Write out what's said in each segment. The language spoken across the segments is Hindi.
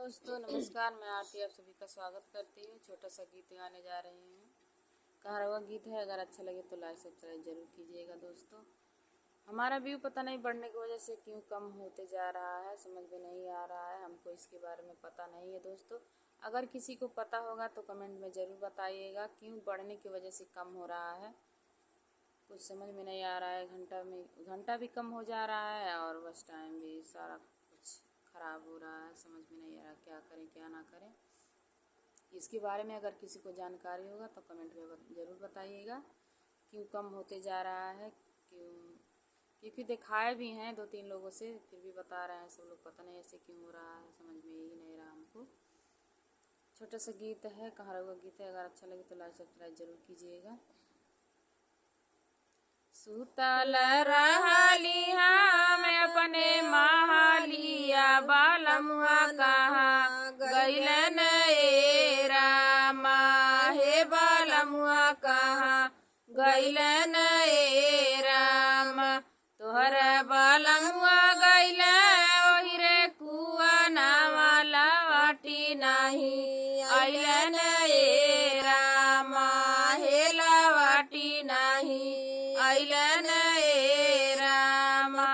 दोस्तों नमस्कार, मैं आरती आप सभी का स्वागत करती हूँ। छोटा सा गीत गाने जा रही हूँ। कहाँ हुआ गीत है, अगर अच्छा लगे तो लाइक सब्सक्राइब जरूर कीजिएगा। दोस्तों हमारा व्यू पता नहीं बढ़ने की वजह से क्यों कम होते जा रहा है, समझ में नहीं आ रहा है। हमको इसके बारे में पता नहीं है। दोस्तों अगर किसी को पता होगा तो कमेंट में ज़रूर बताइएगा क्यों बढ़ने की वजह से कम हो रहा है। कुछ समझ में नहीं आ रहा है। घंटा भी कम हो जा रहा है और बस टाइम भी सारा कुछ ख़राब हो रहा है। समझ में नहीं आ रहा क्या करें क्या ना करें। इसके बारे में अगर किसी को जानकारी होगा तो कमेंट में ज़रूर बताइएगा क्यों कम होते जा रहा है। क्योंकि दिखाए भी हैं 2-3 लोगों से, फिर भी बता रहे हैं सब लोग पता नहीं ऐसे क्यों हो रहा है, समझ में ही नहीं रहा हमको। छोटा सा गीत है, कहाँ रहुआ गीत है। अगर अच्छा लगे तो लाइक सब्सक्राइब जरूर कीजिएगा। सुतल रहली हम अपने महालिया, बालमुआ कहाँ गइलन ए रामा। हे बालमुआ कहाँ गइलन ए रामा। तोहर बालमुआ गइल ओहि रे कुआ नावा लवाटी नाही अइलन ए रामा। हे लवाटी नाही अइलन ए रामा।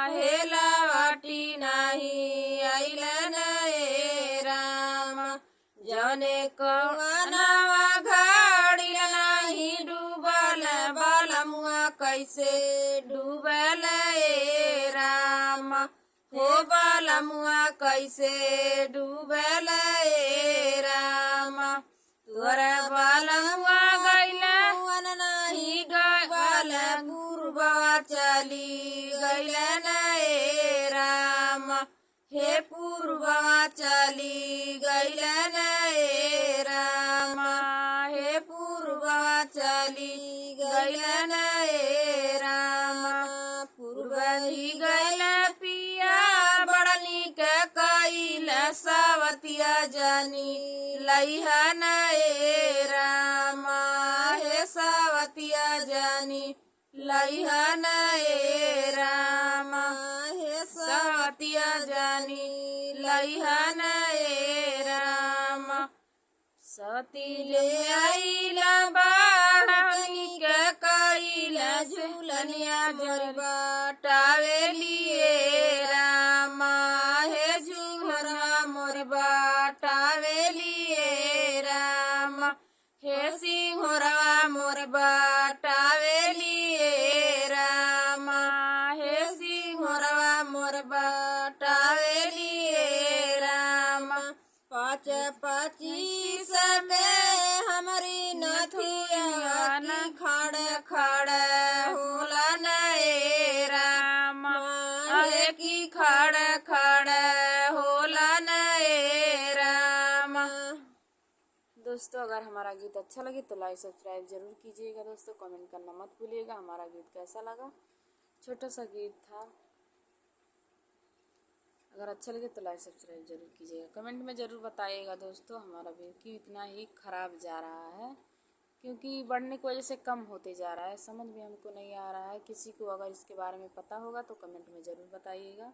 हे लवाटी नाही अइलन ए रामा। जौने कवनवा घड़ी नाही डूबल, बालमुआ कैसे डूबल ए रामा। हो बालमुआ कैसे डूबल ए रामा। तोरा बालमुआ गइल नाही गइल, पूर्वा चली गइलन ए रामा। हे पूर्वा चली गइलन ए रामा। हे पूर्वा चली गइलन ए रामा। पूर्व ही गइल पिया बड़ नीक कइल, सावतिया जानी लइहन ए रामा। हे सावतिया जानी लइहन ए रामा। हे सावतिया जानी लइहन ए रामा। सती ले आइल बाढ़नी के कइल, झूलनिया जोरबा टावेली ए रामा। हे झूलना मोरबा टावेली ए रामा। हे सिंहरवा मोरबा टावेली ए रामा। हे सिंहरवा मोरबा टावेली ए रामा। 5-25 में हमारी नथिया की खड़ खड़ होलन ए रामा। हे की खड़ खड़ होलन ए रामा। दोस्तों अगर हमारा गीत अच्छा लगे तो लाइक सब्सक्राइब जरूर कीजिएगा। दोस्तों कमेंट करना मत भूलिएगा हमारा गीत कैसा लगा। छोटा सा गीत था, अगर अच्छा लगे तो लाइक सब्सक्राइब जरूर कीजिएगा। कमेंट में ज़रूर बताइएगा दोस्तों हमारा व्यू क्यों इतना ही ख़राब जा रहा है, क्योंकि बढ़ने की वजह से कम होते जा रहा है। समझ में हमको नहीं आ रहा है। किसी को अगर इसके बारे में पता होगा तो कमेंट में ज़रूर बताइएगा।